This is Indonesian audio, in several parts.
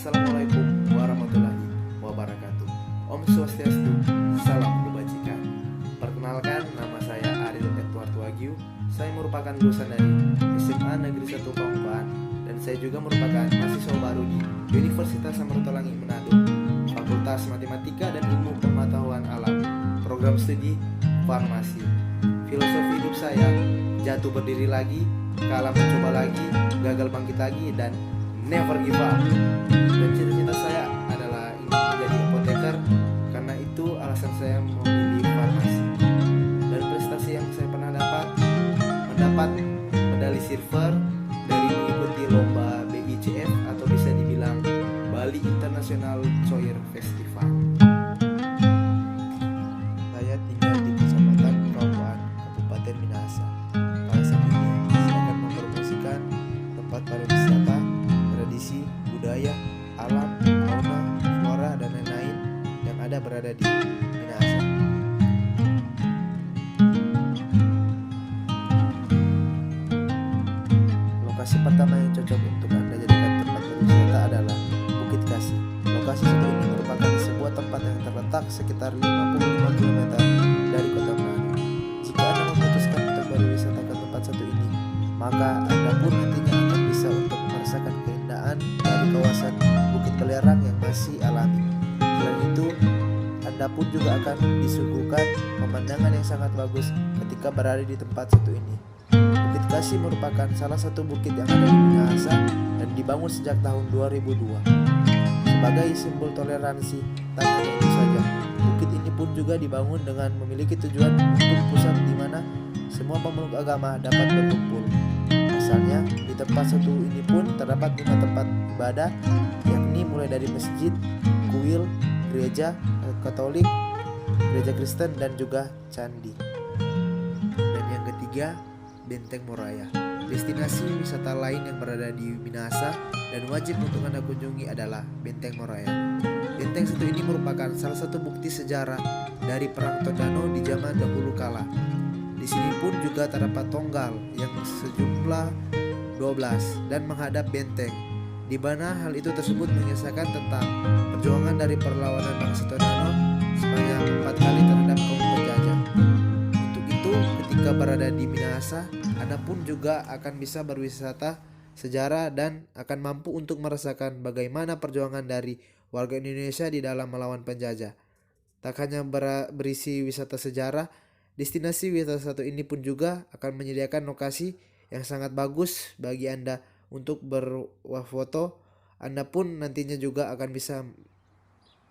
Assalamualaikum warahmatullahi wabarakatuh. Om Swastiastu, salam kebajikan. Perkenalkan, nama saya Ariel Edward Wagyu. Saya merupakan lulusan dari SMA Negeri 1 Pambuan dan saya juga merupakan mahasiswa baru di Universitas Samratulangi Manado, Fakultas Matematika dan Ilmu Pengetahuan Alam, program studi farmasi. Filosofi hidup saya, jatuh berdiri lagi, kalah mencoba lagi, gagal bangkit lagi, dan never give up. Dan cita-cita saya adalah ingin menjadi apoteker. Karena itu alasan saya memilih farmasi. Dan prestasi yang saya pernah mendapat medali silver dari mengikuti lomba BICF atau bisa dibilang Bali International Choir Festival. Saya tinggal di Kecamatan Prambuan, Kabupaten Minahasa. Pada saat ini saya akan mempromosikan tempat pariwisata, tradisi, budaya, alam, fauna, flora, dan lain-lain yang ada berada di Minahasa. Lokasi pertama yang cocok untuk Anda jadikan tempat berwisata adalah Bukit Kasih. Lokasi satu ini merupakan sebuah tempat yang terletak sekitar 55 km dari kota Manado. Jika Anda memutuskan untuk berwisata ke tempat satu ini, maka Anda pun nantinya akan bisa untuk merasakan keindahan dari kawasan Bukit Belerang yang masih alami. Selain itu, Anda pun juga akan disuguhkan pemandangan yang sangat bagus ketika berada di tempat satu ini. Bukit Kasih merupakan salah satu bukit yang ada di Minahasa dan dibangun sejak tahun 2002. Sebagai simbol toleransi, tak hanya itu saja, bukit ini pun juga dibangun dengan memiliki tujuan untuk pusat di mana semua pemeluk agama dapat berkumpul. Misalnya, di tempat satu ini pun terdapat 5 tempat ibadah, yakni mulai dari masjid, kuil, gereja Katolik, gereja Kristen, dan juga candi. Dan yang ketiga, Benteng Moraya. Destinasi wisata lain yang berada di Minahasa dan wajib untuk Anda kunjungi adalah Benteng Moraya. Benteng satu ini merupakan salah satu bukti sejarah dari Perang Tondano di zaman dahulu kala. Di sini pun juga terdapat tonggal yang sejumlah 12 dan menghadap benteng, di mana hal itu tersebut mengisahkan tentang perjuangan dari perlawanan bangsa Tondano sebanyak 4 kali terhadap kaum penjajah. Untuk itu, ketika berada di Minahasa, Anda pun juga akan bisa berwisata sejarah dan akan mampu untuk merasakan bagaimana perjuangan dari warga Indonesia di dalam melawan penjajah. Tak hanya berisi wisata sejarah, destinasi wisata satu ini pun juga akan menyediakan lokasi yang sangat bagus bagi Anda untuk berfoto. Anda pun nantinya juga akan bisa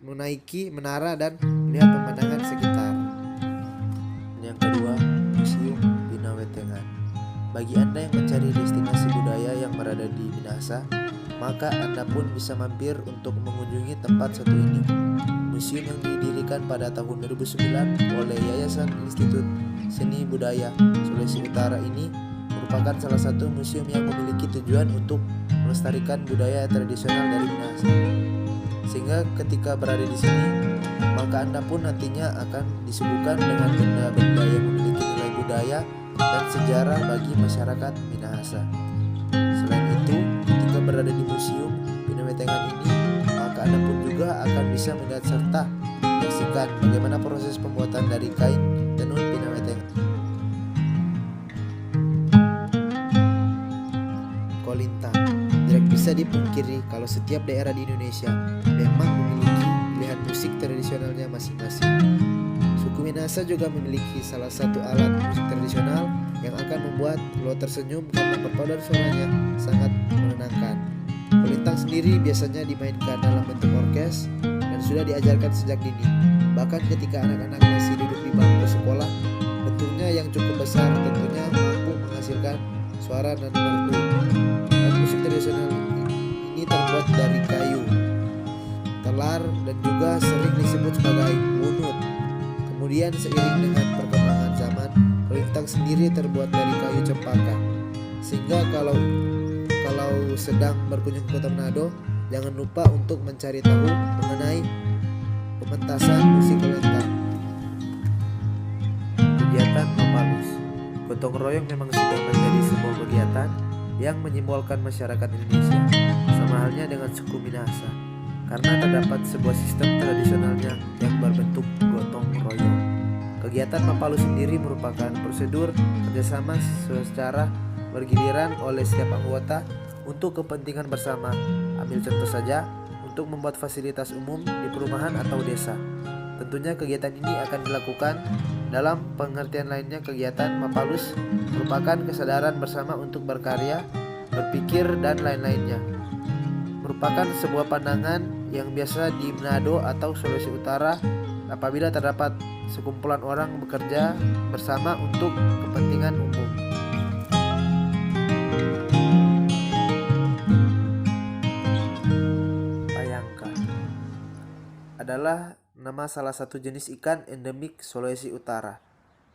menaiki menara dan melihat pemandangan sekitar. Yang kedua, Museum Bina Wetengan. Bagi Anda yang mencari destinasi budaya yang berada di Minahasa, maka Anda pun bisa mampir untuk mengunjungi tempat satu ini. Museum yang didirikan pada tahun 2009 oleh Yayasan Institut Seni Budaya Sulawesi Utara ini merupakan salah satu museum yang memiliki tujuan untuk melestarikan budaya tradisional dari Minahasa. Sehingga ketika berada di sini, maka Anda pun nantinya akan disuguhkan dengan benda-benda yang memiliki nilai budaya dan sejarah bagi masyarakat Minahasa. Selain itu, ketika berada di Museum Bina Wetengan ini, maka Anda pun juga akan bisa melihat serta menyaksikan bagaimana proses pembuatan dari kain tenun Bina Wetengan. Kolintang. Tidak bisa dipungkiri kalau setiap daerah di Indonesia memang memiliki pilihan musik tradisionalnya masing-masing. Suku Minahasa juga memiliki salah satu alat musik tradisional yang akan membuat lo tersenyum karena perpaduan suaranya sangat menenangkan. Kolintang sendiri biasanya dimainkan dalam bentuk orkes dan sudah diajarkan sejak dini. Bahkan ketika anak-anak masih duduk di bangku sekolah, bentuknya yang cukup besar tentunya mampu menghasilkan suara dan merdu. Dan musik tradisional ini terbuat dari kayu, telar, dan juga sering disebut sebagai wunut. Kemudian seiring dengan perkembangan zaman, kolintang sendiri terbuat dari kayu cempaka. Sehingga kalau sedang berkunjung ke Kota Manado, jangan lupa untuk mencari tahu mengenai pementasan musik kolintang. Kegiatan Mapalus. Gotong royong memang sudah menjadi sebuah kegiatan yang menyimbolkan masyarakat Indonesia, sama halnya dengan suku Minahasa, karena terdapat sebuah sistem tradisionalnya yang berbentuk gotong royong. Kegiatan Mapalu sendiri merupakan prosedur kerjasama secara bergiliran oleh setiap anggota untuk kepentingan bersama. Ambil contoh saja, untuk membuat fasilitas umum di perumahan atau desa. Tentunya kegiatan ini akan dilakukan dalam pengertian lainnya. Kegiatan Mapalus merupakan kesadaran bersama untuk berkarya, berpikir, dan lain-lainnya. Merupakan sebuah pandangan yang biasa di Manado atau Sulawesi Utara apabila terdapat sekumpulan orang bekerja bersama untuk kepentingan umum. Payangka adalah nama salah satu jenis ikan endemik Sulawesi Utara.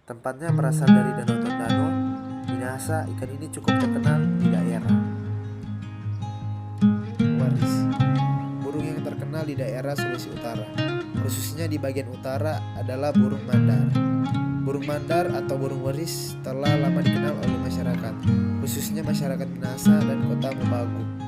Tempatnya berasal dari Danau Tondano, Minahasa. Ikan ini cukup terkenal di daerah. Waris, burung yang terkenal di daerah Sulawesi Utara, khususnya di bagian utara, adalah burung mandar. Burung mandar atau burung waris telah lama dikenal oleh masyarakat, khususnya masyarakat Minahasa dan kota Mobagu.